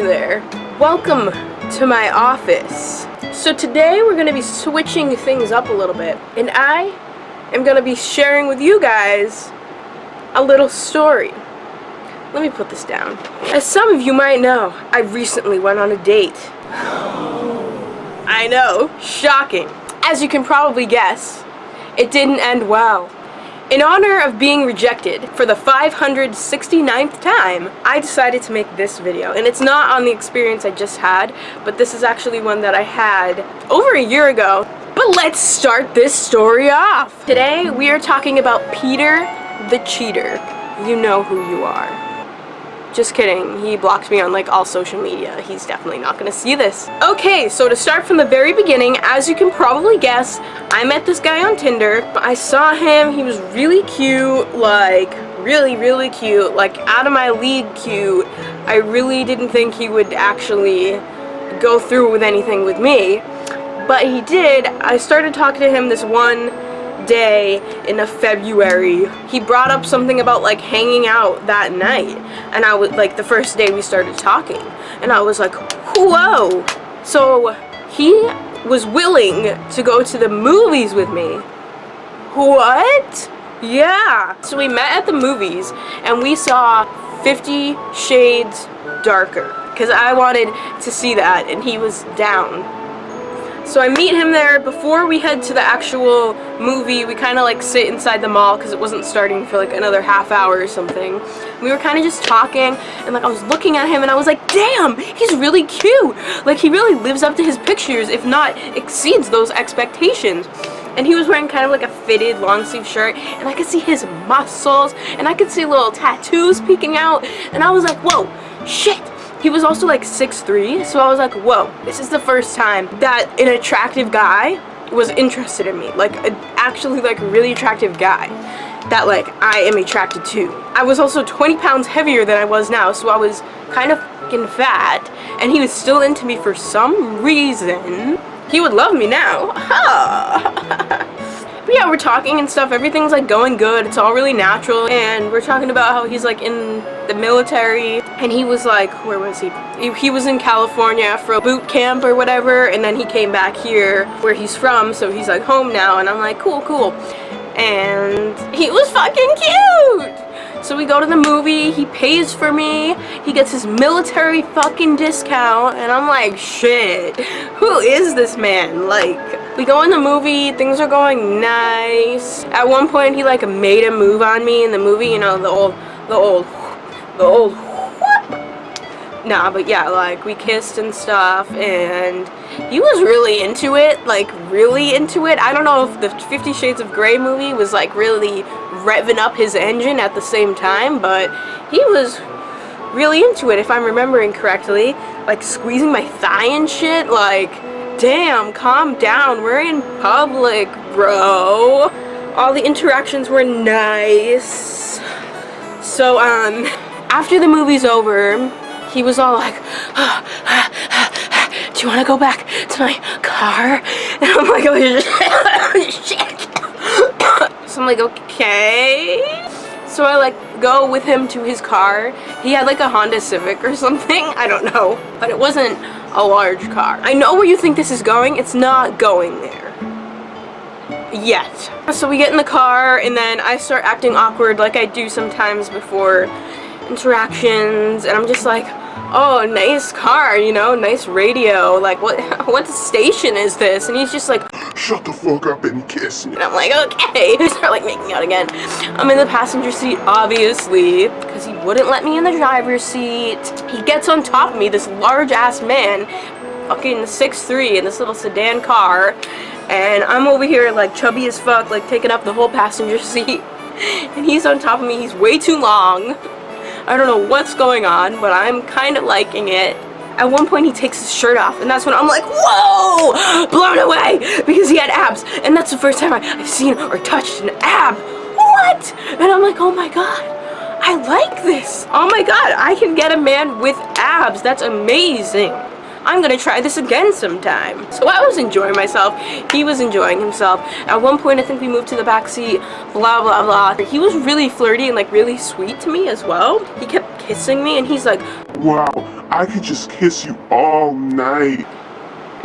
there. Welcome to my office. So today we're going to be switching things up a little bit, and I am going to be sharing with you guys a little story. Let me put this down. As some of you might know, I recently went on a date. I know, shocking. As you can probably guess, it didn't end well. In honor of being rejected for the 569th time, I decided to make this video. And it's not on the experience I just had, but this is actually one that I had over a year ago. But let's start this story off. Today, we are talking about Peter the Cheater. You know who you are. Just kidding, he blocked me on like all social media. He's definitely not gonna see this. Okay, so to start from the very beginning, as you can probably guess, I met this guy on Tinder. I saw him, he was really cute, like really cute, like out of my league cute. I really didn't think he would actually go through with anything with me, but he did. I started talking to him this one day in February. He brought up something about like hanging out that night, and I was like, the first day we started talking, and I was like, whoa. So he was willing to go to the movies with me. What? Yeah. So we met at the movies and we saw 50 Shades Darker because I wanted to see that and he was down. So I meet him there. Before we head to the actual movie, we kind of like sit inside the mall because it wasn't starting for like another half hour or something. We were kind of just talking, and like I was looking at him and I was like, damn, he's really cute. Like he really lives up to his pictures, if not exceeds those expectations. And he was wearing kind of like a fitted long sleeve shirt, and I could see his muscles, and I could see little tattoos peeking out, and I was like, whoa, shit. He was also like 6'3", so I was like, whoa, this is the first time that an attractive guy was interested in me. Like, actually, like, a really attractive guy that, like, I am attracted to. I was also 20 pounds heavier than I was now, so I was kind of fucking fat, and he was still into me for some reason. He would love me now. But yeah, we're talking and stuff, everything's like going good, it's all really natural, and we're talking about how he's like in the military, and he was like, where was he? He was in California for a boot camp or whatever, and then he came back here where he's from, so he's like home now, and I'm like, cool. And he was fucking cute! So we go to the movie, he pays for me, he gets his military fucking discount, and I'm like, shit, who is this man? Like, we go in the movie, things are going nice. At one point he like made a move on me in the movie, you know, the old nah, but yeah, like we kissed and stuff, and he was really into it, like really into it. I don't know if the 50 Shades of Grey movie was like really revving up his engine at the same time, but he was really into it, if I'm remembering correctly, like squeezing my thigh and shit. Like, damn, calm down, we're in public, bro. All the interactions were nice. So after the movie's over, he was all like, do you want to go back to my car? And I'm like, oh shit. So I'm like, okay. So I like go with him to his car. He had like a Honda Civic or something, I don't know, but it wasn't a large car. I know where you think this is going. It's not going there yet. So we get in the car, and then I start acting awkward like I do sometimes before interactions, and I'm just like, oh, nice car, you know, nice radio, like what station is this? And he's just like, shut the fuck up and kiss me. And I'm like, okay. We start like making out again. I'm in the passenger seat, obviously, because he wouldn't let me in the driver's seat. He gets on top of me, this large ass man, fucking 6'3", in this little sedan car, and I'm over here like chubby as fuck, like taking up the whole passenger seat, and he's on top of me. He's way too long. I don't know what's going on, but I'm kind of liking it. At one point he takes his shirt off, and that's when I'm like, whoa, blown away, because he had abs, and that's the first time I've seen or touched an ab. What? And I'm like, oh my god, I like this. Oh my god, I can get a man with abs. That's amazing. I'm gonna try this again sometime. So I was enjoying myself. He was enjoying himself. At one point, I think we moved to the back seat, blah, blah, blah. He was really flirty and like really sweet to me as well. He kept kissing me and he's like, Wow, I could just kiss you all night.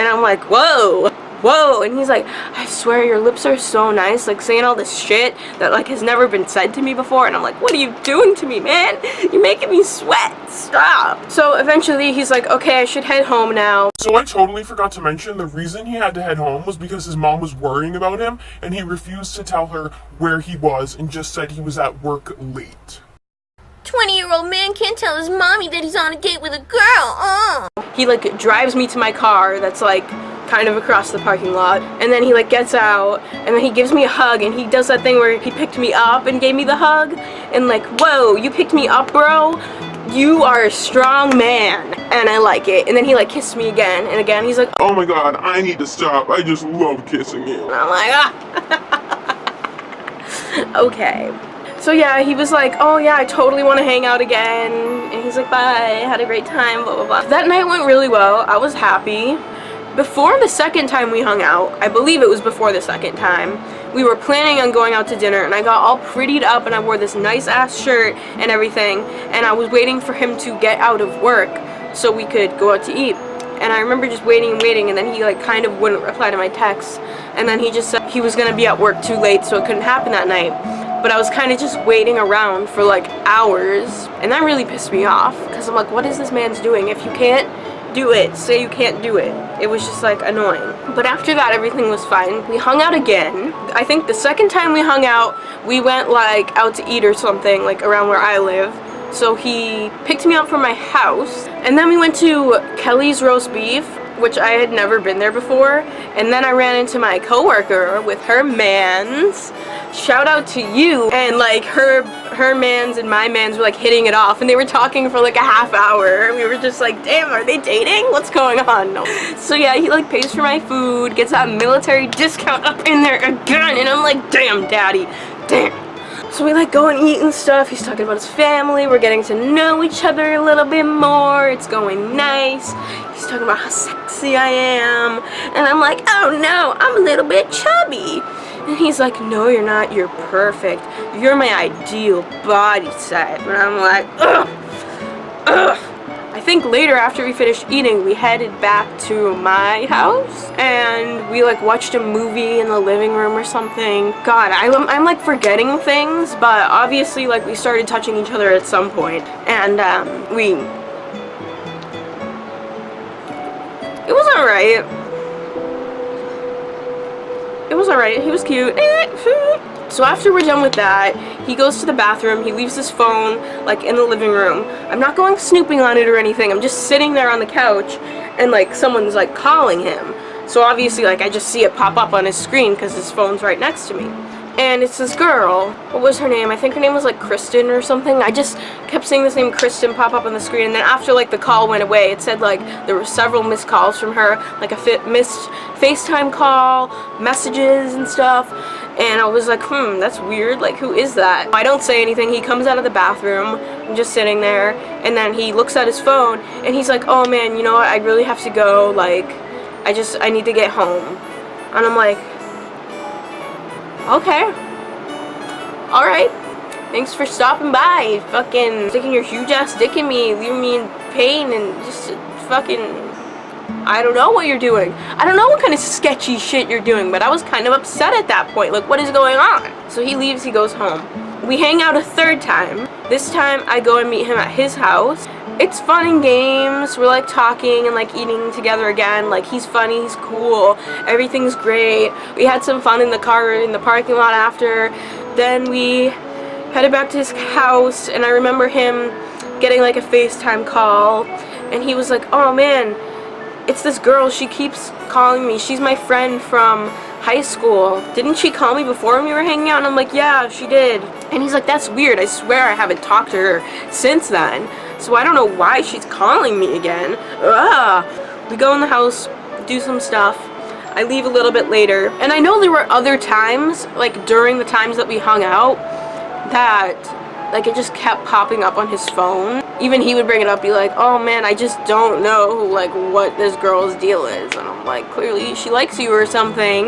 and I'm like, whoa. Whoa, and he's like, I swear your lips are so nice, like saying all this shit that like has never been said to me before. And I'm like, what are you doing to me, man? You're making me sweat. Stop. So eventually he's like, okay, I should head home now. So I totally forgot to mention the reason he had to head home was because his mom was worrying about him and he refused to tell her where he was and just said he was at work late. 20-year-old man can't tell his mommy that he's on a date with a girl. He like drives me to my car that's like kind of across the parking lot, and then he like gets out and then he gives me a hug, and he does that thing where he picked me up and gave me the hug, and like, whoa, you picked me up, bro, you are a strong man, and I like it. And then he like kissed me again and again. He's like, Oh my god, I need to stop. I just love kissing you. and I'm like, okay. So yeah, he was like, oh yeah, I totally want to hang out again, and he's like, bye, had a great time, blah blah blah. That night went really well. I was happy. Before the second time we hung out, I believe it was before the second time, we were planning on going out to dinner, and I got all prettied up and I wore this nice ass shirt and everything, and I was waiting for him to get out of work so we could go out to eat. And I remember just waiting and waiting, and then he like kind of wouldn't reply to my texts, and then he just said he was gonna be at work too late so it couldn't happen that night. But I was kind of just waiting around for like hours, and that really pissed me off because I'm like, what is this man's doing? If you can't do it, say you can't do it. It was just like annoying. But after that, everything was fine. We hung out again. I think the second time we hung out, we went like out to eat or something, like around where I live. So he picked me up from my house, and then we went to Kelly's Roast Beef, which I had never been there before. And then I ran into my coworker with her mans. Shout out to you. And like her mans and my mans were like hitting it off, and they were talking for like a half hour. We were just like, damn, are they dating? What's going on? No. So yeah, he like pays for my food, gets that military discount up in there again, and I'm like, damn, daddy, damn. So we like go and eat and stuff. He's talking about his family. We're getting to know each other a little bit more. It's going nice. He's talking about how sexy I am. And I'm like, oh no, I'm a little bit chubby. And he's like, no, you're not. You're perfect. You're my ideal body type. And I'm like, ugh, ugh. I think later after we finished eating, we headed back to my house and we like watched a movie in the living room or something. God, I'm like forgetting things, but obviously like we started touching each other at some point, and it was alright. It was alright. He was cute. So after we're done with that, he goes to the bathroom, he leaves his phone like in the living room. I'm not going snooping on it or anything. I'm just sitting there on the couch and like someone's like calling him. So obviously like I just see it pop up on his screen because his phone's right next to me. And it's this girl. What was her name? I think her name was like Kristen or something. I just kept seeing this name Kristen pop up on the screen, and then after like the call went away, it said like there were several missed calls from her, like a missed FaceTime call, messages and stuff. And I was like, that's weird, like who is that? I don't say anything. He comes out of the bathroom, I'm just sitting there, and then he looks at his phone and he's like, oh man, you know what, I really have to go, like I need to get home. And I'm like, okay, alright, thanks for stopping by, fucking sticking your huge ass dick in me, leaving me in pain, and just fucking, I don't know what you're doing. I don't know what kind of sketchy shit you're doing, but I was kind of upset at that point. Like, what is going on? So he leaves, he goes home. We hang out a third time. This time I go and meet him at his house. It's fun and games. We're like talking and like eating together again. Like, he's funny, he's cool, everything's great. We had some fun in the car in the parking lot after. Then we headed back to his house, and I remember him getting like a FaceTime call, and he was like, oh man, it's this girl, she keeps calling me, she's my friend from high school. Didn't she call me before when we were hanging out? And I'm like, yeah, she did. And he's like, that's weird, I swear I haven't talked to her since then, so I don't know why she's calling me again. Ugh. We go in the house, do some stuff. I leave a little bit later, and I know there were other times, like during the times that we hung out, that Like, it just kept popping up on his phone. Even he would bring it up, be like, oh man, I just don't know, like, what this girl's deal is. And I'm like, clearly she likes you or something.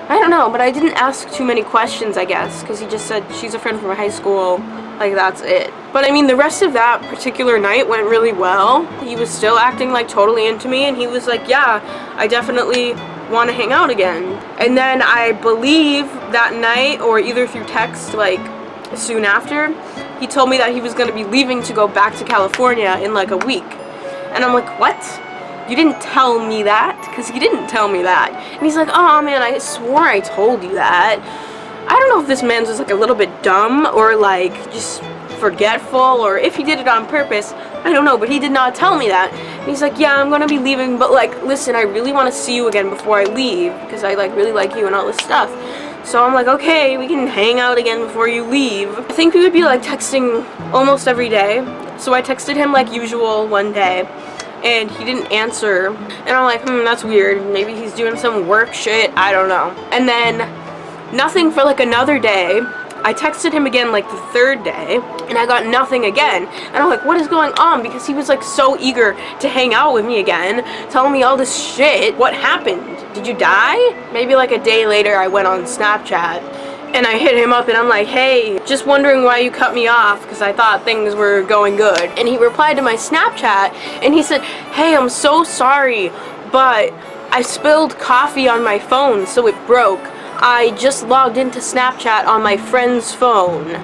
I don't know, but I didn't ask too many questions, I guess, because he just said she's a friend from high school. Like, that's it. But I mean, the rest of that particular night went really well. He was still acting like totally into me, and he was like, yeah, I definitely want to hang out again. And then I believe that night, or either through text, like, soon after, he told me that he was going to be leaving to go back to California in like a week. And I'm like, what? You didn't tell me that? Because he didn't tell me that. And he's like, oh man, I swore I told you that. I don't know if this man's just like a little bit dumb or like just forgetful, or if he did it on purpose. I don't know, but he did not tell me that. And he's like, yeah, I'm gonna be leaving, but like, listen, I really want to see you again before I leave because I like really like you and all this stuff. So I'm like, okay, we can hang out again before you leave. I think we would be like texting almost every day. So I texted him like usual one day, and he didn't answer. And I'm like, that's weird. Maybe he's doing some work shit. I don't know. And then nothing for like another day. I texted him again like the third day, and I got nothing again. And I'm like, what is going on? Because he was like so eager to hang out with me again, telling me all this shit. What happened? Did you die? Maybe like a day later I went on Snapchat and I hit him up and I'm like, hey, just wondering why you cut me off because I thought things were going good. And he replied to my Snapchat and he said, hey, I'm so sorry, but I spilled coffee on my phone so it broke. I just logged into Snapchat on my friend's phone.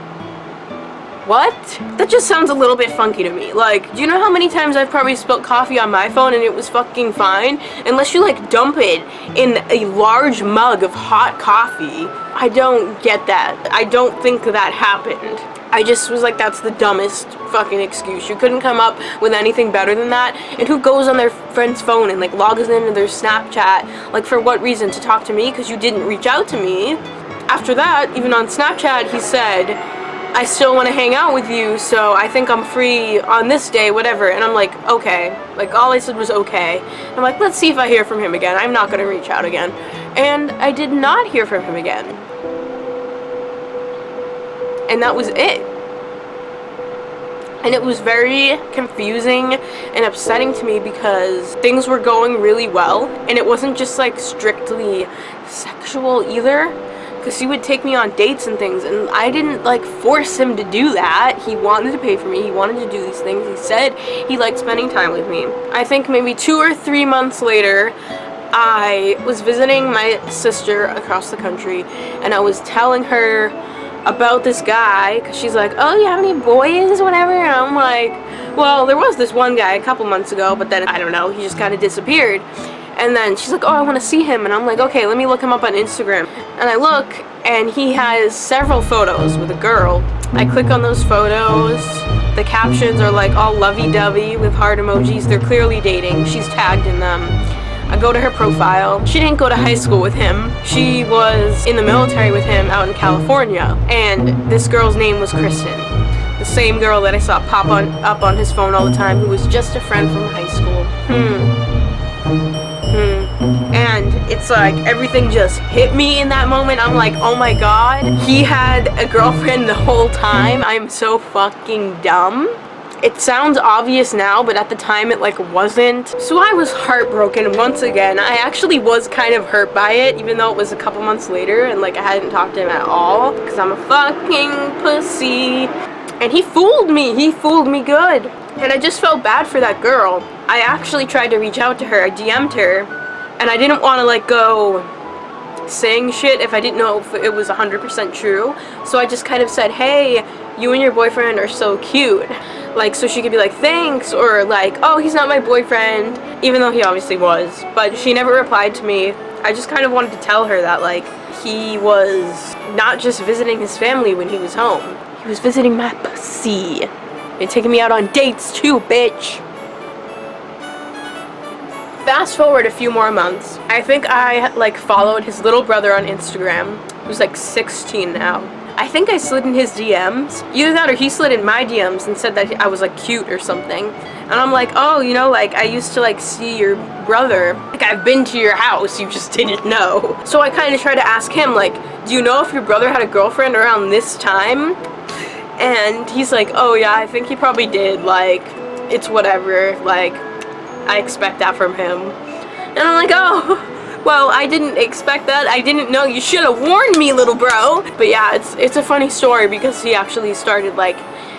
What? That just sounds a little bit funky to me. Like, do you know how many times I've probably spilled coffee on my phone and it was fucking fine? Unless you like dump it in a large mug of hot coffee. I don't get that. I don't think that happened. I just was like, that's the dumbest fucking excuse. You couldn't come up with anything better than that. And who goes on their friend's phone and like logs into their Snapchat? Like, for what reason? To talk to me? Because you didn't reach out to me. After that, even on Snapchat, he said, I still want to hang out with you, so I think I'm free on this day, whatever. And I'm like, okay. Like, all I said was okay. And I'm like, let's see if I hear from him again. I'm not going to reach out again. And I did not hear from him again. And that was it. And it was very confusing and upsetting to me because things were going really well. And it wasn't just like strictly sexual either. Because he would take me on dates and things, and I didn't like force him to do that. He wanted to pay for me, he wanted to do these things. He said he liked spending time with me. I think maybe 2 or 3 months later, I was visiting my sister across the country, and I was telling her about this guy, because she's like, oh, you have any boys, whatever? And I'm like, well, there was this one guy a couple months ago, but then, I don't know, he just kind of disappeared. And then she's like, oh, I want to see him. And I'm like, okay, let me look him up on Instagram. And I look, and he has several photos with a girl. I click on those photos. The captions are like all lovey-dovey with heart emojis. They're clearly dating. She's tagged in them. I go to her profile. She didn't go to high school with him. She was in the military with him out in California. And this girl's name was Kristen. The same girl that I saw pop up on his phone all the time, who was just a friend from high school. And it's like everything just hit me in that moment. I'm like, oh my god, he had a girlfriend the whole time. I'm so fucking dumb. It sounds obvious now, but at the time it like wasn't. So I was heartbroken once again. I actually was kind of hurt by it, even though it was a couple months later and like I hadn't talked to him at all, because I'm a fucking pussy. And he fooled me. He fooled me good. And I just felt bad for that girl. I actually tried to reach out to her. I DM'd her. And I didn't want to like go saying shit if I didn't know if it was 100% true. So I just kind of said, hey, you and your boyfriend are so cute. Like, so she could be like, thanks. Or like, oh, he's not my boyfriend. Even though he obviously was. But she never replied to me. I just kind of wanted to tell her that like he was not just visiting his family when he was home. He was visiting my pussy. And taking me out on dates too, bitch. Fast forward a few more months. I think I like followed his little brother on Instagram, who's like 16 now. I think I slid in his DMs. Either that or he slid in my DMs and said that I was like cute or something. And I'm like, oh, you know, like I used to like see your brother. Like I've been to your house, you just didn't know. So I kind of tried to ask him like, do you know if your brother had a girlfriend around this time? And he's like, oh yeah, I think he probably did, like, it's whatever, like, I expect that from him. And I'm like, oh, well, I didn't expect that. I didn't know. You should have warned me, little bro. But yeah, it's a funny story because he actually started, like,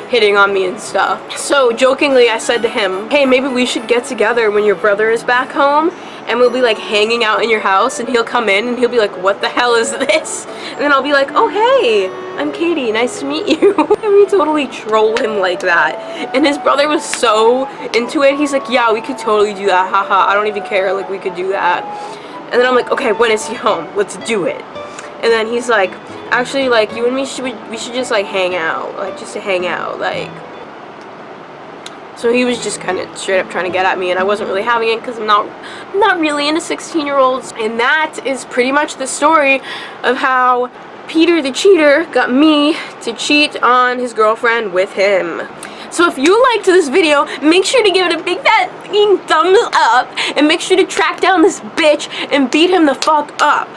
hitting on me and stuff. So jokingly, I said to him, hey, maybe we should get together when your brother is back home, and we'll be like hanging out in your house, and he'll come in and he'll be like, what the hell is this? And then I'll be like, oh hey, I'm Katie, nice to meet you. And we totally troll him like that. And his brother was so into it. He's like, yeah, we could totally do that, haha, I don't even care, like we could do that. And then I'm like, okay, when is he home? Let's do it. And then he's like, actually, like, you and me we should just like hang out, like just to hang out, like. So he was just kind of straight up trying to get at me, and I wasn't really having it because I'm not really into 16-year-olds. And that is pretty much the story of how Peter the cheater got me to cheat on his girlfriend with him. So if you liked this video, make sure to give it a big fat thumbs up, and make sure to track down this bitch and beat him the fuck up.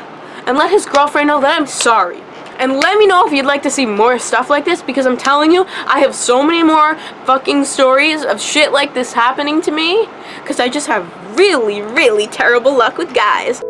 And let his girlfriend know that I'm sorry. And let me know if you'd like to see more stuff like this, because I'm telling you, I have so many more fucking stories of shit like this happening to me, because I just have really, really terrible luck with guys.